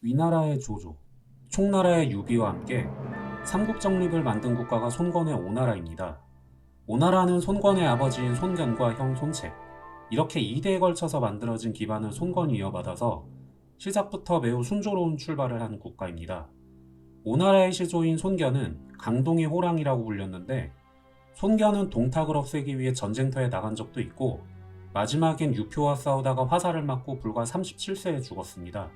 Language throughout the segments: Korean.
위나라의 조조, 총나라의 유비와 함께 삼국 정립을 만든 국가가 손권의 오나라입니다. 오나라는 손권의 아버지인 손견과 형 손책, 이렇게 2대에 걸쳐서 만들어진 기반을 손권이 이어받아서 시작부터 매우 순조로운 출발을 한 국가입니다. 오나라의 시조인 손견은 강동의 호랑이라고 불렸는데, 손견은 동탁을 없애기 위해 전쟁터에 나간 적도 있고 마지막엔 유표와 싸우다가 화살을 맞고 불과 37세에 죽었습니다.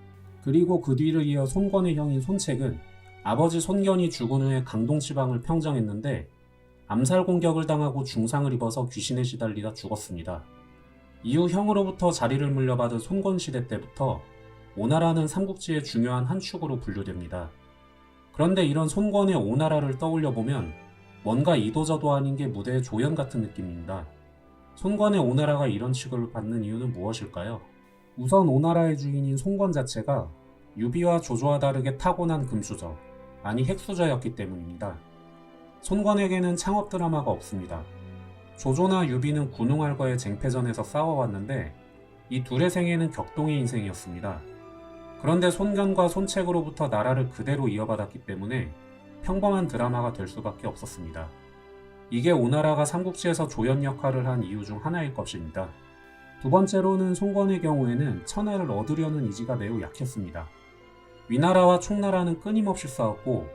그리고 그 뒤를 이어 손권의 형인 손책은 아버지 손견이 죽은 후에 강동 지방을 평정했는데 암살 공격을 당하고 중상을 입어서 귀신에 시달리다 죽었습니다. 이후 형으로부터 자리를 물려받은 손권 시대 때부터 오나라는 삼국지의 중요한 한 축으로 분류됩니다. 그런데 이런 손권의 오나라를 떠올려보면 뭔가 이도저도 아닌 게 무대의 조연 같은 느낌입니다. 손권의 오나라가 이런 취급을 받는 이유는 무엇일까요? 우선 오나라의 주인인 손권 자체가 유비와 조조와 다르게 타고난 금수저, 아니 핵수저였기 때문입니다. 손권에게는 창업 드라마가 없습니다. 조조나 유비는 군웅할과의 쟁패전에서 싸워왔는데 이 둘의 생애는 격동의 인생이었습니다. 그런데 손견과 손책으로부터 나라를 그대로 이어받았기 때문에 평범한 드라마가 될 수밖에 없었습니다. 이게 오나라가 삼국지에서 조연 역할을 한 이유 중 하나일 것입니다. 두 번째로는 손권의 경우에는 천하를 얻으려는 의지가 매우 약했습니다. 위나라와 총나라는 끊임없이 싸웠고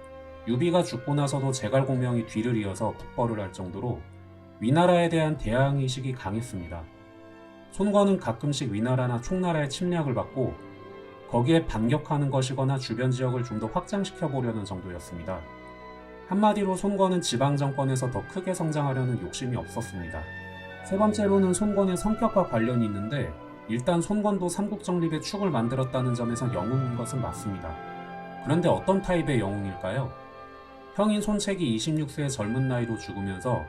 유비가 죽고 나서도 제갈공명이 뒤를 이어서 북벌을 할 정도로 위나라에 대한 대항의식이 강했습니다. 손권은 가끔씩 위나라나 총나라의 침략을 받고 거기에 반격하는 것이거나 주변 지역을 좀 더 확장시켜 보려는 정도였습니다. 한마디로 손권은 지방정권에서 더 크게 성장하려는 욕심이 없었습니다. 세 번째로는 손권의 성격과 관련이 있는데, 일단 손권도 삼국정립의 축을 만들었다는 점에서 영웅인 것은 맞습니다. 그런데 어떤 타입의 영웅일까요? 형인 손책이 26세의 젊은 나이로 죽으면서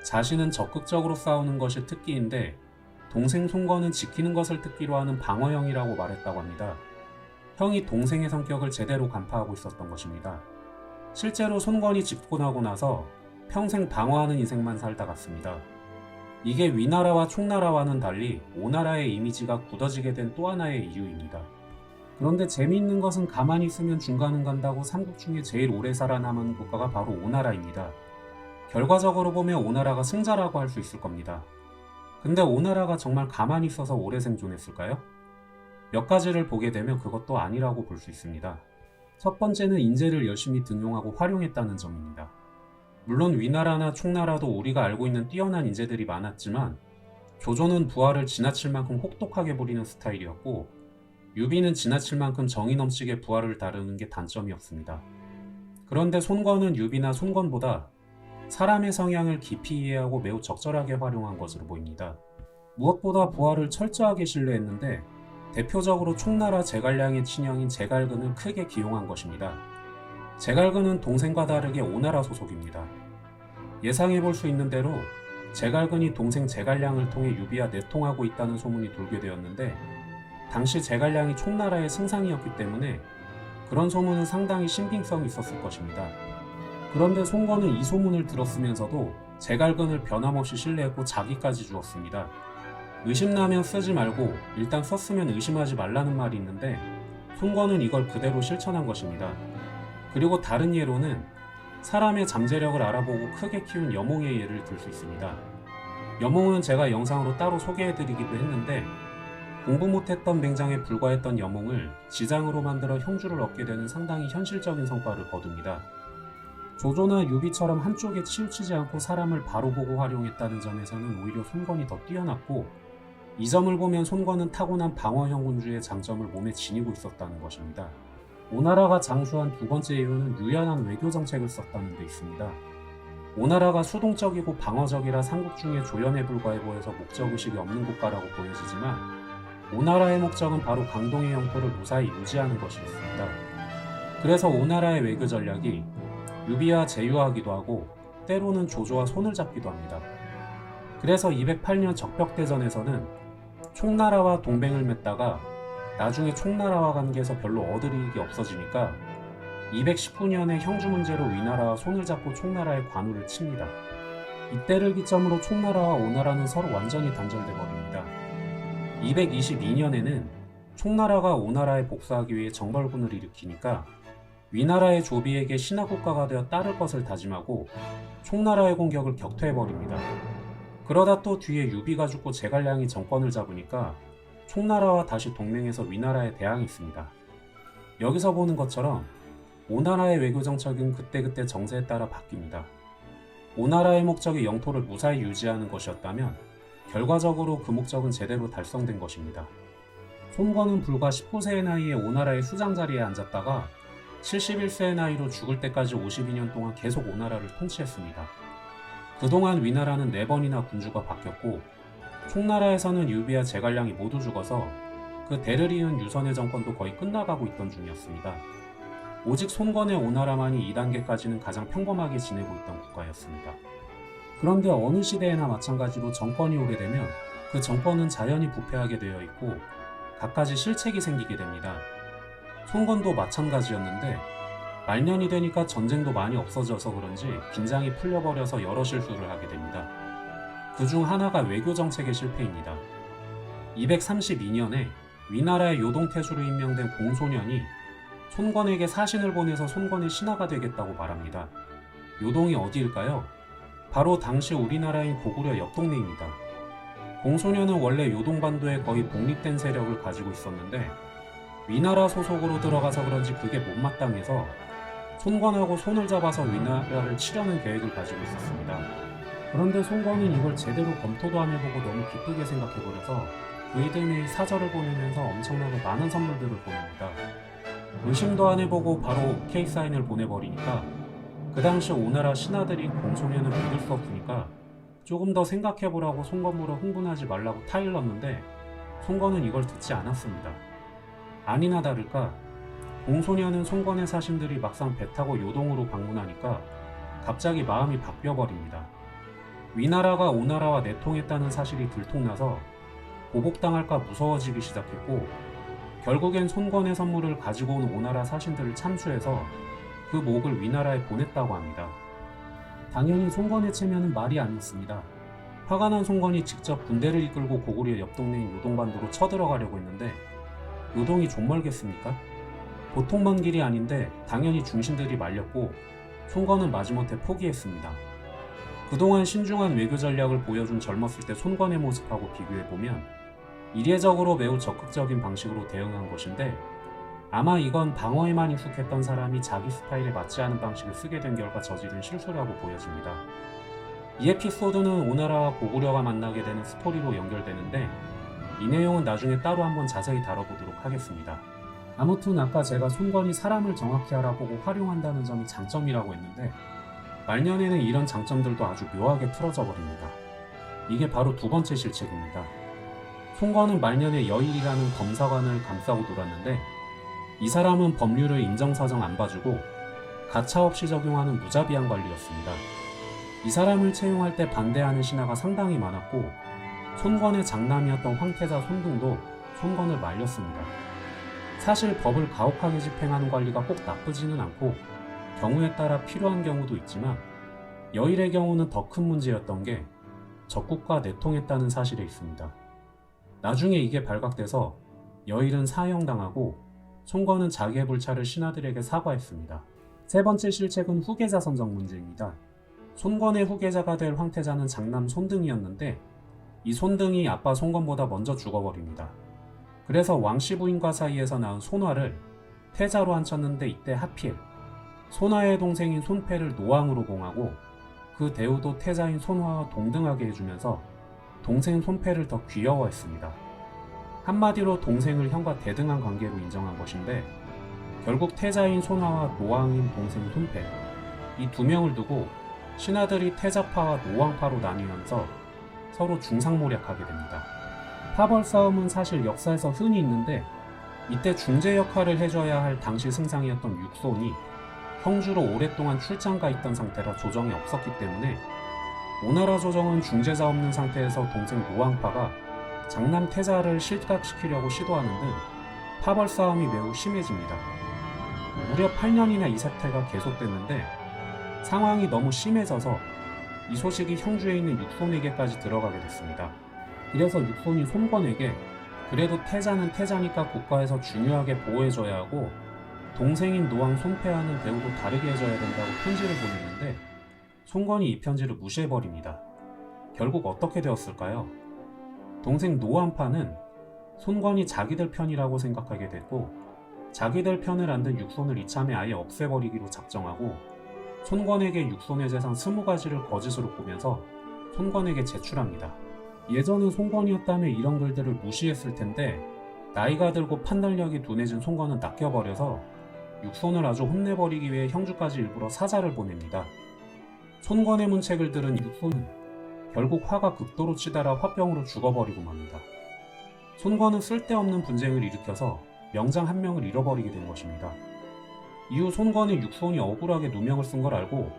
자신은 적극적으로 싸우는 것이 특기인데 동생 손권은 지키는 것을 특기로 하는 방어형이라고 말했다고 합니다. 형이 동생의 성격을 제대로 간파하고 있었던 것입니다. 실제로 손권이 집권하고 나서 평생 방어하는 인생만 살다 갔습니다. 이게 위나라와 총나라와는 달리 오나라의 이미지가 굳어지게 된 또 하나의 이유입니다. 그런데 재미있는 것은 가만히 있으면 중간은 간다고 삼국 중에 제일 오래 살아남은 국가가 바로 오나라입니다. 결과적으로 보면 오나라가 승자라고 할 수 있을 겁니다. 근데 오나라가 정말 가만히 있어서 오래 생존했을까요? 몇 가지를 보게 되면 그것도 아니라고 볼 수 있습니다. 첫 번째는 인재를 열심히 등용하고 활용했다는 점입니다. 물론 위나라나 총나라도 우리가 알고 있는 뛰어난 인재들이 많았지만 조조는 부하를 지나칠 만큼 혹독하게 부리는 스타일이었고 유비는 지나칠 만큼 정이 넘치게 부하를 다루는 게 단점이었습니다. 그런데 손권은 유비나 손권보다 사람의 성향을 깊이 이해하고 매우 적절하게 활용한 것으로 보입니다. 무엇보다 부하를 철저하게 신뢰했는데 대표적으로 총나라 제갈량의 친형인 제갈근을 크게 기용한 것입니다. 제갈근은 동생과 다르게 오나라 소속입니다. 예상해볼 수 있는 대로 제갈근이 동생 제갈량을 통해 유비와 내통하고 있다는 소문이 돌게 되었는데 당시 제갈량이 총나라의 승상이었기 때문에 그런 소문은 상당히 신빙성이 있었을 것입니다. 그런데 손권은 이 소문을 들었으면서도 제갈근을 변함없이 신뢰했고 자기까지 주었습니다. 의심나면 쓰지 말고 일단 썼으면 의심하지 말라는 말이 있는데 손권은 이걸 그대로 실천한 것입니다. 그리고 다른 예로는 사람의 잠재력을 알아보고 크게 키운 여몽의 예를 들 수 있습니다. 여몽은 제가 영상으로 따로 소개해드리기도 했는데 공부 못했던 맹장에 불과했던 여몽을 지장으로 만들어 형주를 얻게 되는 상당히 현실적인 성과를 거둡니다. 조조나 유비처럼 한쪽에 치우치지 않고 사람을 바로 보고 활용했다는 점에서는 오히려 손권이 더 뛰어났고 이 점을 보면 손권은 타고난 방어형 군주의 장점을 몸에 지니고 있었다는 것입니다. 오나라가 장수한 두 번째 이유는 유연한 외교 정책을 썼다는 데 있습니다. 오나라가 수동적이고 방어적이라 삼국 중에 조연에 불과해 보여서 목적의식이 없는 국가라고 보여지지만 오나라의 목적은 바로 강동의 영토를 무사히 유지하는 것이었습니다. 그래서 오나라의 외교 전략이 유비와 제휴하기도 하고 때로는 조조와 손을 잡기도 합니다. 그래서 208년 적벽대전에서는 총나라와 동맹을 맺다가 나중에 총나라와 관계에서 별로 얻을 이익이 없어지니까 219년에 형주 문제로 위나라와 손을 잡고 총나라의 관우를 칩니다. 이때를 기점으로 총나라와 오나라는 서로 완전히 단절돼 버립니다. 222년에는 총나라가 오나라에 복수하기 위해 정벌군을 일으키니까 위나라의 조비에게 신하국가가 되어 따를 것을 다짐하고 총나라의 공격을 격퇴해버립니다. 그러다 또 뒤에 유비가 죽고 제갈량이 정권을 잡으니까 총나라와 다시 동맹해서 위나라에 대항했습니다. 여기서 보는 것처럼 오나라의 외교 정책은 그때그때 정세에 따라 바뀝니다. 오나라의 목적이 영토를 무사히 유지하는 것이었다면 결과적으로 그 목적은 제대로 달성된 것입니다. 손권은 불과 19세의 나이에 오나라의 수장 자리에 앉았다가 71세의 나이로 죽을 때까지 52년 동안 계속 오나라를 통치했습니다. 그동안 위나라는 4번이나 군주가 바뀌었고 총나라에서는 유비와 제갈량이 모두 죽어서 그 대를 이은 유선의 정권도 거의 끝나가고 있던 중이었습니다. 오직 손권의 오나라만이 2단계까지는 가장 평범하게 지내고 있던 국가였습니다. 그런데 어느 시대에나 마찬가지로 정권이 오게 되면 그 정권은 자연히 부패하게 되어 있고 갖가지 실책이 생기게 됩니다. 손권도 마찬가지였는데 말년이 되니까 전쟁도 많이 없어져서 그런지 긴장이 풀려버려서 여러 실수를 하게 됩니다. 그 중 하나가 외교 정책의 실패입니다. 232년에 위나라의 요동태주로 임명된 공소년이 손권에게 사신을 보내서 손권의 신하가 되겠다고 말합니다. 요동이 어디일까요? 바로 당시 우리나라인 고구려 옆 동네입니다. 공소년은 원래 요동반도에 거의 독립된 세력을 가지고 있었는데 위나라 소속으로 들어가서 그런지 그게 못마땅해서 손권하고 손을 잡아서 위나라를 치려는 계획을 가지고 있었습니다. 그런데 손권은 이걸 제대로 검토도 안 해보고 너무 기쁘게 생각해버려서 그 이듬해 사절을 보내면서 엄청나게 많은 선물들을 보냅니다. 의심도 안 해보고 바로 오케이 사인을 보내버리니까 그 당시 오나라 신하들이 공소년을 믿을 수 없으니까 조금 더 생각해보라고 손권으로 흥분하지 말라고 타일렀는데 손권은 이걸 듣지 않았습니다. 아니나 다를까 공소년은 손권의 사신들이 막상 배 타고 요동으로 방문하니까 갑자기 마음이 바뀌어버립니다. 위나라가 오나라와 내통했다는 사실이 들통나서 보복당할까 무서워지기 시작했고 결국엔 손권의 선물을 가지고 온 오나라 사신들을 참수해서 그 몫을 위나라에 보냈다고 합니다. 당연히 손권의 체면은 말이 아니었습니다. 화가 난 손권이 직접 군대를 이끌고 고구려 옆 동네인 요동반도로 쳐들어가려고 했는데 요동이 좀 멀겠습니까? 보통 먼 길이 아닌데 당연히 중신들이 말렸고 손권은 마지못해 포기했습니다. 그동안 신중한 외교 전략을 보여준 젊었을 때 손권의 모습하고 비교해보면 이례적으로 매우 적극적인 방식으로 대응한 것인데 아마 이건 방어에만 익숙했던 사람이 자기 스타일에 맞지 않은 방식을 쓰게 된 결과 저지른 실수라고 보여집니다. 이 에피소드는 오나라와 고구려가 만나게 되는 스토리로 연결되는데 이 내용은 나중에 따로 한번 자세히 다뤄보도록 하겠습니다. 아무튼 아까 제가 손권이 사람을 정확히 알아보고 활용한다는 점이 장점이라고 했는데 말년에는 이런 장점들도 아주 묘하게 풀어져 버립니다. 이게 바로 두 번째 실책입니다. 손권은 말년에 여일이라는 검사관을 감싸고 놀았는데 이 사람은 법률을 인정사정 안 봐주고 가차없이 적용하는 무자비한 관리였습니다. 이 사람을 채용할 때 반대하는 신하가 상당히 많았고 손권의 장남이었던 황태자 손등도 손권을 말렸습니다. 사실 법을 가혹하게 집행하는 관리가 꼭 나쁘지는 않고 경우에 따라 필요한 경우도 있지만 여일의 경우는 더 큰 문제였던 게 적국과 내통했다는 사실에 있습니다. 나중에 이게 발각돼서 여일은 사형당하고 손권은 자기의 불찰을 신하들에게 사과했습니다. 세 번째 실책은 후계자 선정 문제입니다. 손권의 후계자가 될 황태자는 장남 손등이었는데 이 손등이 아빠 손권보다 먼저 죽어버립니다. 그래서 왕씨 부인과 사이에서 낳은 손화를 태자로 앉혔는데 이때 하필 손화의 동생인 손패를 노왕으로 봉하고 그 대우도 태자인 손화와 동등하게 해주면서 동생 손패를 더 귀여워했습니다. 한마디로 동생을 형과 대등한 관계로 인정한 것인데 결국 태자인 손화와 노왕인 동생 손패 이 두 명을 두고 신하들이 태자파와 노왕파로 나뉘면서 서로 중상모략하게 됩니다. 파벌 싸움은 사실 역사에서 흔히 있는데 이때 중재 역할을 해줘야 할 당시 승상이었던 육손이 형주로 오랫동안 출장가 있던 상태라 조정이 없었기 때문에 오나라 조정은 중재자 없는 상태에서 동생 노왕파가 장남 태자를 실각시키려고 시도하는 등 파벌 싸움이 매우 심해집니다. 무려 8년이나 이 사태가 계속됐는데 상황이 너무 심해져서 이 소식이 형주에 있는 육손에게까지 들어가게 됐습니다. 그래서 육손이 손권에게 그래도 태자는 태자니까 국가에서 중요하게 보호해줘야 하고 동생인 노왕 손패와는 대우도 다르게 해줘야 된다고 편지를 보냈는데 손권이 이 편지를 무시해버립니다. 결국 어떻게 되었을까요? 동생 노왕파는 손권이 자기들 편이라고 생각하게 됐고 자기들 편을 안 든 육손을 이참에 아예 없애버리기로 작정하고 손권에게 육손의 재산 20가지를 거짓으로 꾸면서 손권에게 제출합니다. 예전에 손권이었다면 이런 글들을 무시했을 텐데 나이가 들고 판단력이 둔해진 손권은 낚여버려서 육손을 아주 혼내버리기 위해 형주까지 일부러 사자를 보냅니다. 손권의 문책을 들은 육손은 결국 화가 극도로 치달아 화병으로 죽어버리고 맙니다. 손권은 쓸데없는 분쟁을 일으켜서 명장 한 명을 잃어버리게 된 것입니다. 이후 손권의 육손이 억울하게 누명을 쓴 걸 알고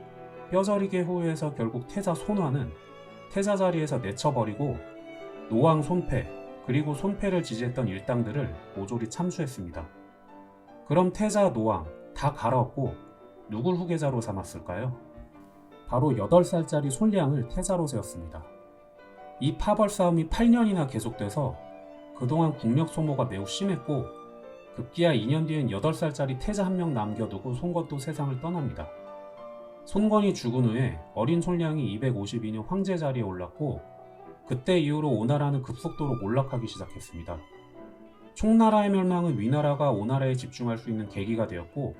뼈저리게 후회해서 결국 태자 손화는 태자 자리에서 내쳐버리고 노왕 손패 그리고 손패를 지지했던 일당들을 모조리 참수했습니다. 그럼 태자 노왕 다 갈아엎고 누굴 후계자로 삼았을까요? 바로 8살짜리 손량을 태자로 세웠습니다. 이 파벌 싸움이 8년이나 계속돼서 그동안 국력 소모가 매우 심했고 급기야 2년 뒤엔 8살짜리 태자 한 명 남겨두고 손권도 세상을 떠납니다. 손권이 죽은 후에 어린 손량이 252년 황제 자리에 올랐고 그때 이후로 오나라는 급속도로 몰락하기 시작했습니다. 총나라의 멸망은 위나라가 오나라에 집중할 수 있는 계기가 되었고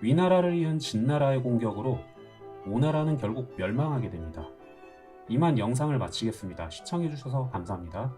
위나라를 이은 진나라의 공격으로 오나라는 결국 멸망하게 됩니다. 이만 영상을 마치겠습니다. 시청해주셔서 감사합니다.